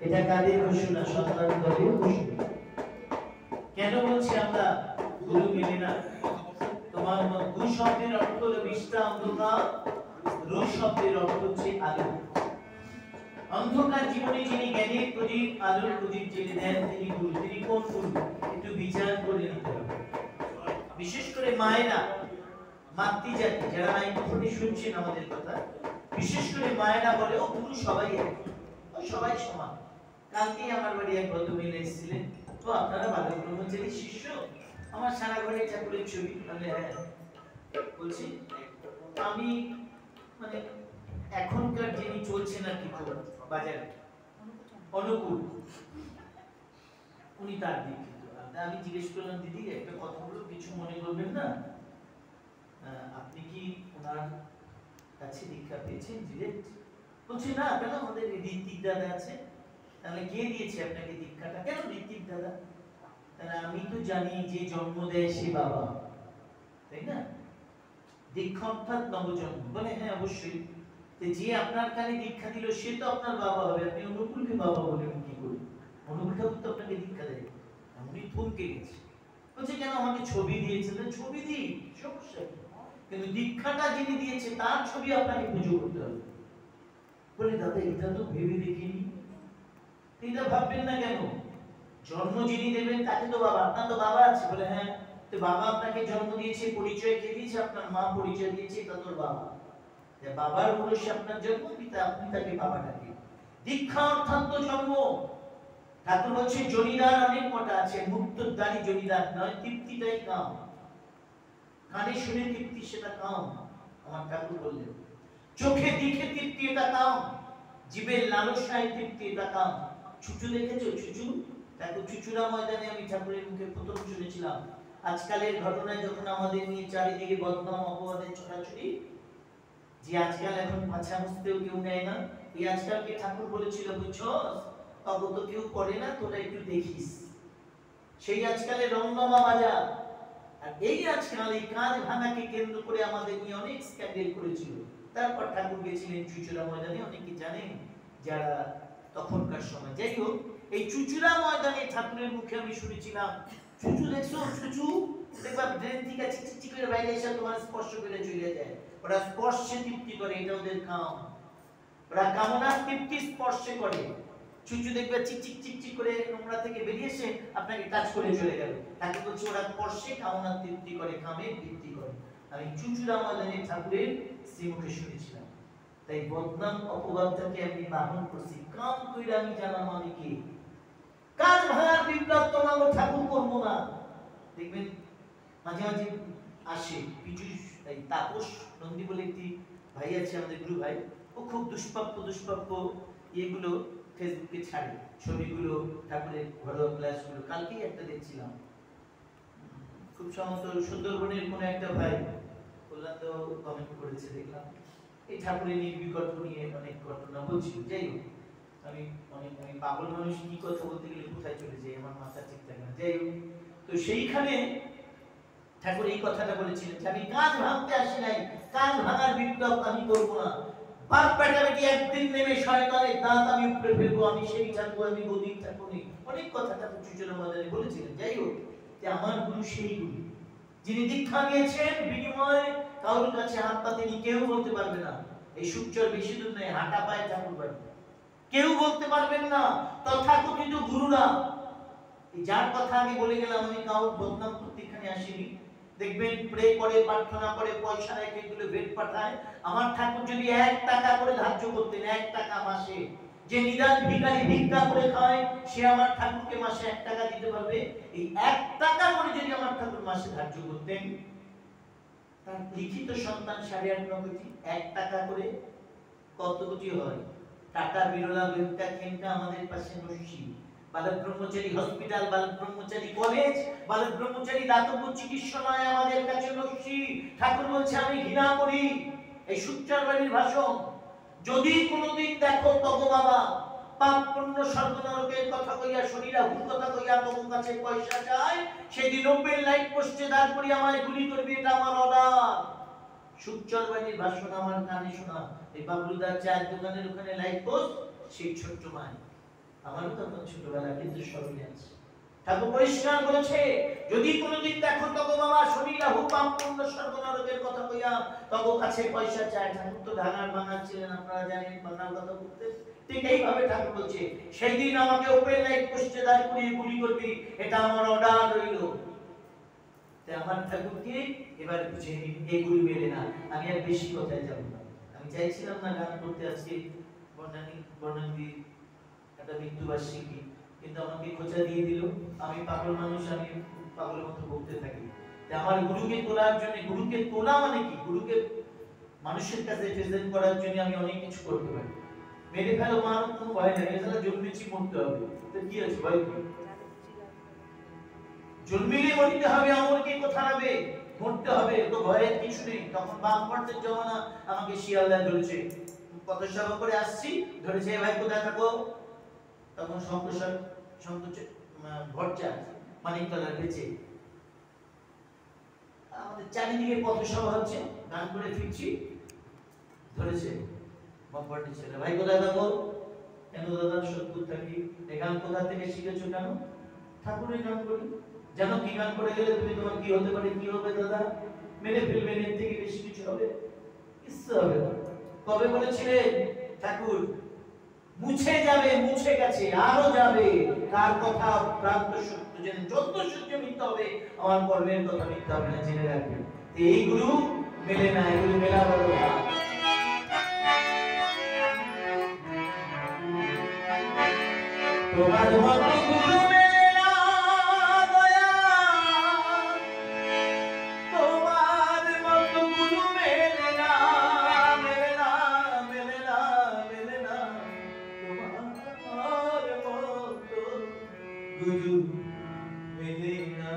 এটা কাদের ঘোষণা? সন্তান দলের ঘোষণা। কেন বলছি আমরা গুরু মেনে না? তোমার গু শব্দের অর্থ হলো বিষ্ঠা অন্ধকার, রু শব্দের অর্থ হচ্ছে আলো। অন্ধকার জীবনে যিনি জ্ঞানের প্রদীপ, আলোর প্রদীপ জ্বেলে দেন তিনি গুরু। তিনি কোন গুরু? একটু বিচার করে নিতে হবে। বিশেষ করে মায়েরা, মাতৃজাতি যারা মাইক্রোফোনে শুনছেন আমাদের কথা, বিশেষ করে মায়েরা বলে ও গুরু সবাই এক, সবাই সমান। কালকেই আমার বাড়ি এক ভদ্রমহিলা এসেছিলেন, তো আপনারা বালক ব্রহ্মচারী শিষ্য? আমার সারা ঘরে ঠাকুরের ছবি। তাহলে হ্যাঁ, বলছি আমি মানে এখনকার যিনি চলছেন আর কি খবর বাজারে অনুকূল, উনি তার দিকে। আমি জিজ্ঞেস করলাম, দিদি একটা কথা বলো, কিছু মনে করবেন না, আপনি কি ওনার কাছে দীক্ষা পেয়েছেন ডিরেক্ট? বলছি না, কেন আমাদের ঋত্বিক দাদা আছে। তাহলে কে দিয়েছে আপনাকে দীক্ষাটা? কেন ঋত্বিক দাদা? তাহলে আমি তো জানি যে জন্ম দেয় সে বাবা, তাই না? দীক্ষা অর্থাৎ নবজন্ম। বলে হ্যাঁ অবশ্যই। যে আপনার কানে দীক্ষা দিল সে তো আপনার বাবা হবে, আপনি অনুকূলকে বাবা বলেন কি করে? অনুকূল ঠাকুর তো আপনাকে দীক্ষা দেয়। উনি থমকে গেছে। বলছে কেন? আমাকে ছবি দিয়েছে। ছবি দিই, সমস্যা কি? কিন্তু দীক্ষাটা যিনি দিয়েছে তার ছবি আপনাকে পুজো করতে হবে। বলে দাদা এটা তো ভেবে দেখিনি। এটা ভাববেন না কেন? জন্ম যিনি দেবেন তাকে তো বাবা, আপনার তো বাবা আছে। বলে হ্যাঁ, তো বাবা আপনাকে জন্ম দিয়েছে, পরিচয় কে দিয়েছে? আপনার মা পরিচয় দিয়েছে, এটা তোর বাবা। বাবার বয়সে আপনার জন্ম, পিতা আপনি তাকে বাবা ডাকে। দীক্ষা অর্থাৎ তো জন্ম। ঠাকুর বলছে জনিদার অনেক কটা আছে, মুক্তদারি জনিদার নয়, তৃপ্তিটাই কাম। কানে শুনে তৃপ্তি সেটা কাম। আমার ঠাকুর বললেন চোখে দেখে তৃপ্তি এটা কাম, জীবের লালসায় তৃপ্তি এটা কাম। ছুচু দেখেছো? ছুচু ঠাকুর চুচুড়া ময়দানে আমি ঠাকুরের মুখে প্রথম শুনেছিলাম। আজকালের ঘটনায় যখন আমাদের নিয়ে চারিদিকে বদনাম অপবাদের ছড়াছড়ি, যে আজকাল এখন পাছা মুছতেও কেউ নেয় না, এই আজকালকে ঠাকুর বলেছিল বুঝছস অগত কেউ করে না, তোরা একটু দেখিস। সেই আজকালে রংনামা বাজার। আর এই আজকাল এই কাজ ভাঙাকে কেন্দ্র করে আমাদের নিয়ে অনেক স্ক্যান্ডেল করেছিল। তারপর ঠাকুর গেছিলেন চুচুড়া ময়দানে, অনেকে জানেন যারা তখনকার সময়। যাই হোক, এই চুচুড়া ময়দানে ঠাকুরের মুখে আমি শুনেছিলাম চুচু দেখছো? চুচু দেখবা ড্রেন থেকে চিকচিক করে বাইরে এসে তোমার স্পর্শ করে চলে যায়। ওরা স্পর্শে তৃপ্তি করে, এটা ওদের কাম। ওরা কামনার তৃপ্তি স্পর্শে করে। চুচু দেখবে চিকচিক চিকচিক করে নোংরা থেকে বেরিয়ে এসে আপনাকে টাচ করে চলে গেল। তাকে বলছে ওরা স্পর্শে কামনার তৃপ্তি করে, কামে তৃপ্তি করে। আমি চুচুড়া ময়দানে ঠাকুরের শ্রীমুখে শুনেছিলাম। তাই বদনাম অপবাদটাকে আমি বারণ করছি। কাম কইরা আমি জানাম আমি কি? কাজ ভাঙার বিপ্লব তোমাকে ঠাকুর করবো না। দেখবেন মাঝে মাঝে আসে পিছু এই তাপস নন্দী বলে একটি ভাই আছে, আমাদের গুরু ভাই। ও খুব দুষ্প্রাপ্য এগুলো ফেসবুকে ছাড়ে, ছবিগুলো ঠাকুরের ঘরোয়া ক্লাসগুলো। কালকেই একটা দেখছিলাম, খুব সম্ভবত সুন্দরবনের কোন একটা ভাই কল্যাণ তো কমেন্ট করেছে, দেখলাম এই ঠাকুরের নির্বিকল্প নিয়ে অনেক ঘটনা বলছিল। যাই হোক, আমি পাগল মানুষ, কি কথা বলতে গেলে কোথায় চলে যাই, আমার মাথা ঠিক থাকে না। যাই হোক, তো সেইখানে ঠাকুর এই কথাটা বলেছিলেন যে আমি কাজ ভাঙতে আসি নাই, কাজ ভাঙার বিপ্লব আমি করব না। বাপ বেটা বেটি একদিন নেমে শয়তানের দাঁত আমি উপরে ফেলবো, আমি সেই ঠাকুর, আমি গদির ঠাকুর। অনেক কথা ঠাকুর চুচুড়া ময়দানে বলেছিলেন। যাই হোক, যে আমার গুরু সেই গুরু যিনি দীক্ষা নিয়েছেন, বিনিময়ে কারোর কাছে হাত পাতেনি, কেউ বলতে পারবে না। এই সূর্যের বেশি দূর নেই, হাঁটা পায়ে ঠাকুর বাড়ি, কেউ বলতে পারবেন না। তথাকথিত গুরুরা, যার কথা আমি বলে গেলাম, আমি কারোর বদনাম করতে এখানে আসিনি। দেখবেন প্রে করে, প্রার্থনা করে, পয়সা রেখে এগুলো ভেট পাঠায়। আমার ঠাকুর যদি 1 টাকা করে ধার্য করতেন, 1 টাকা মাসে, যে নিদান ভিখারি ভিক্ষা করে খায় সে আমার ঠাকুরকে মাসে 1 টাকা দিতে পারবে। এই 1 টাকা করে যদি আমার ঠাকুর মাসে ধার্য করতেন, তার লিখিত সন্তান 8.5 কোটি, 1 টাকা করে কত কোটি হয়? টাকা বিরলা বেউটা খেনকা আমাদের পাশে বসছি। বালক ব্রহ্মচারী হসপিটাল, বালক ব্রহ্মচারী কলেজ, বালক ব্রহ্মচারী দাতব্য চিকিৎসালয় আমাদের কাছে বসছি। ঠাকুর বলছে আমি ঘৃণা করি এই সুচ্চার বাড়ির ভাষণ। যদি কোনোদিন দেখো তগো বাবা পাপ পুণ্য স্বর্গ নরকের কথা কইয়া শরীরা হুর কথা কইয়া তোমার কাছে পয়সা চাই, সেদিন ওপেন লাইট পোস্টে দাঁড় করি আমায় গুলি করবি, এটা আমার অর্ডার। সুচর বাড়ির ভাষণ আমার কানে শোনা, এই বাবলুদার চায়ের দোকানের ওখানে লাইট পোস্ট, সেই ছোট্ট মায় আমারও তখন ছোটবেলা কিন্তু স্মরণে আছে। ঠাকুর পরিষ্কার বলেছে, যদি কোনোদিন দেখো তবে বাবা শরীরা হুক পাপ পুণ্য স্বর্গ নরকের কথা কইয়া তবে কাছে পয়সা চায়। ঠাকুর তো ঢাকার বাঙাল ছিলেন, আপনারা জানেন বাংলার কথা বলতে। ঠিক এইভাবে ঠাকুর বলছে, সেই দিন আমাকে ওপেন লাইট পোস্টে দাঁড় করিয়ে গুলি করবি, এটা আমার অর্ডার রইল। তাই আমার ঠাকুরকে এবার বুঝে নিন, এগুলি মেলে না। আমি আর বেশি কথায় যাব না। আমি চাইছিলাম না গান করতে আজকে বর্ণালী একটা মৃত্যুবার্ষিকী, কিন্তু আমাকে খোঁচা দিয়ে দিল। আমি পাগল মানুষ, আমি পাগলের মতো বলতে থাকি। তাই আমার গুরুকে তোলার জন্য, গুরুকে তোলা মানে কি, গুরুকে মানুষের কাছে প্রেজেন্ট করার জন্য আমি অনেক কিছু করতে পারি। মেরে ফেলো মার কোনো ভয় নেই, এছাড়া জন্মেছি মরতে হবে, তো কি আছে ভয় কি? জন্মিলে মরতে হবে, আমরকে কোথা হবে, মরতে হবে, তো ভয়ের কিছু নেই। তখন বামপন্থের জমানা, আমাকে শিয়ালদা ধরেছে, পথসভা করে আসছি, ধরেছে ভাই কোথায় থাকো, তখন ভট্টাচার্য মানিকতলার বেঁচে, আমাদের চারিদিকে পথসভা হচ্ছে, গান করে ফিরছি, ধরেছে বামপন্থের ছেলে, ভাই কোথায় থাকো, কেন দাদা সত্যুর থাকি, এই গান কোথা থেকে শিখেছো, কেন ঠাকুরের গান করি, জানো কি গান করে গেলে তুমি তোমার কি হতে পারে, কি হবে দাদা, মেরে ফেলবেন, এর থেকে বেশি কিছু হবে, কিছু হবে না। কবে বলেছিলেন ঠাকুর, মুছে যাবে, মুছে গেছে, আরো যাবে, কার কথা প্রান্ত সত্য, যেন যত সত্য মিথ্যা হবে, আমার কর্মের কথা মিথ্যা হবে না, জেনে রাখবেন। এইগুলো মেলে না, এগুলো মেলা বড় না। তোমার মতো গুরু মেলে না দয়া, তোমার মতো গুরু মেলে না, মেলে না, মেলে না, মেলে না, তোমার মতো গুরু মেলে না।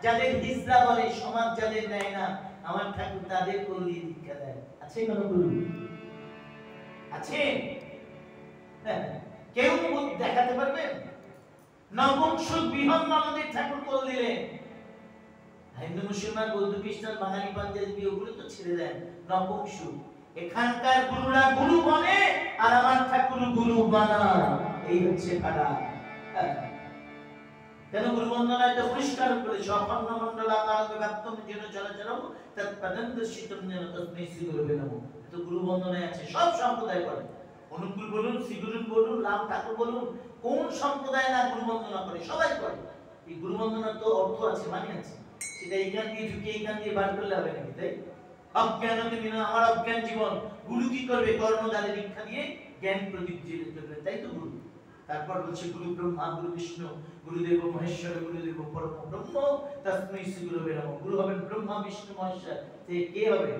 যাদের হিজড়া বলে, সমাজ যাদের নেয় না, আমার ঠাকুর তাদের কোল দিয়ে দীক্ষা দেয়। আছে কোনো গুরু? আছে? কেউ দেখাতে পারবেন? নবংশুক বৃহৎ নলদের ঠাকুর কোল দিলেন। হিন্দু মুসলমান বৌদ্ধ খ্রিস্টান বাঙালি পাঞ্জাবি ওগুলো তো ছেড়ে দেন, নবংশুক। এখানকার গুরুরা গুরু বনে আর আমার ঠাকুর গুরু বানায়, এই হচ্ছে ফাড়া। কেন গুরু বন্দনায় তো পরিষ্কার করেছে, অখণ্ড মণ্ডলাকারে ব্যাপ্তম যেন চলাচলম তৎপদন্দর্শিতম যেন তস্মৈ শ্রী গুরুবে নমঃ। তো গুরু বন্দনায় আছে, সব সম্প্রদায় করে। অনুকূল বলুন, শ্রীগুরু বলুন, রাম ঠাকুর বলুন, কোন সম্প্রদায় না গুরু বন্দনা করে? সবাই করে। এই গুরু বন্দনার তো অর্থ আছে, মানে আছে। সেটা এইখান দিয়ে ঢুকিয়ে এইখান দিয়ে বার করলে হবে নাকি? তাই অজ্ঞানতে বিনা আমার অজ্ঞান জীবন। গুরু কি করবে? কর্মদ্বারে দীক্ষা দিয়ে জ্ঞান প্রদীপ জ্বেলে চলবে, তাই তো গুরু। তারপর বলছে গুরু ব্রহ্মা গুরু বিষ্ণু গুরুদেব মহেশ্বর গুরুদেব পরম ব্রহ্ম তস্মৈ শ্রী গুরুবে নমঃ। গুরু হবেন ব্রহ্মা বিষ্ণু মহেশ্বর। সে কে হবে?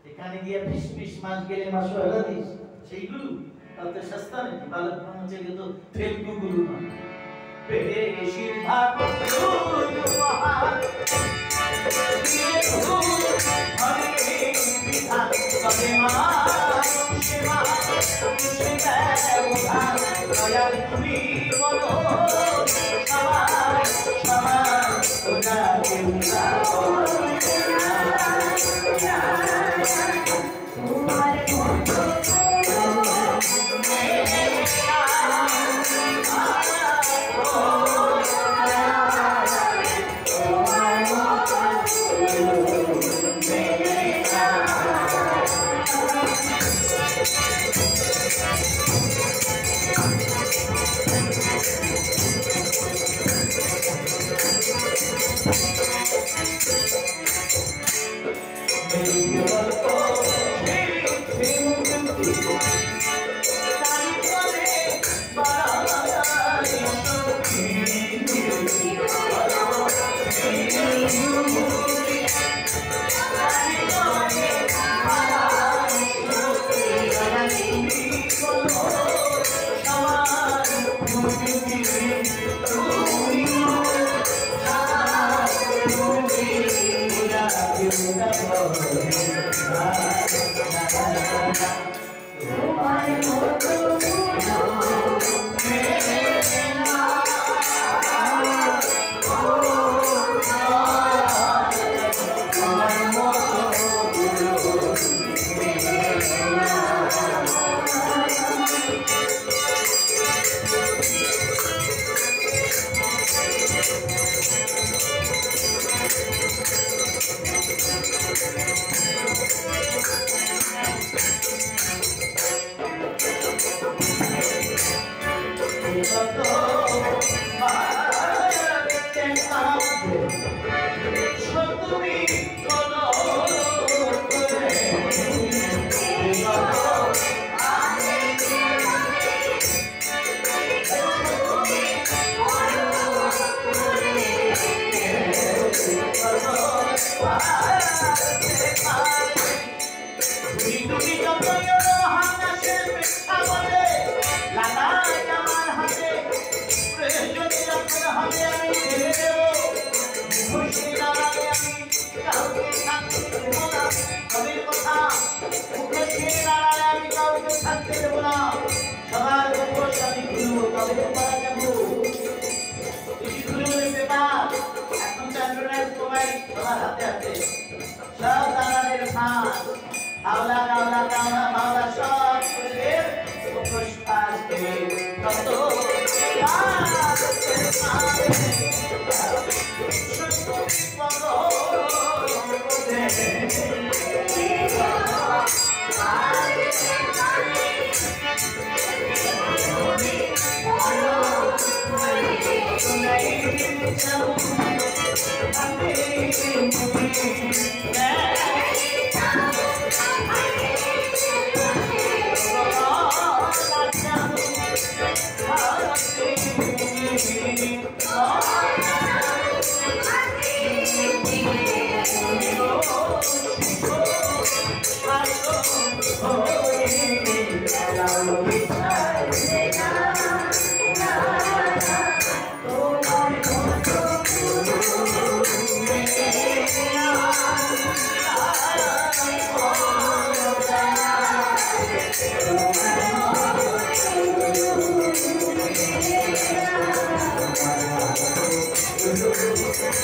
এখানে গিয়ে ফিস মাস গেলে মাস হয়ে দিস সেই গুরু? তাতে সস্তা নাকি? বালক ব্রহ্মচারী তো ফেলকু গুরু না। পেটে সিদ্ধা গুরু মহান হরে বিধান তবে মা সেবা সেবা উদ্ধার দয়াল তুমি বলো সবাই সবাই তোরা কেউরা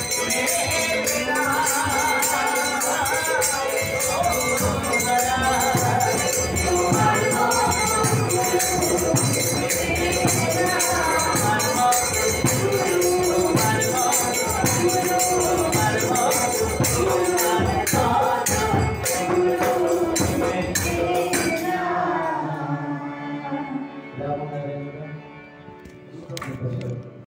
मेरा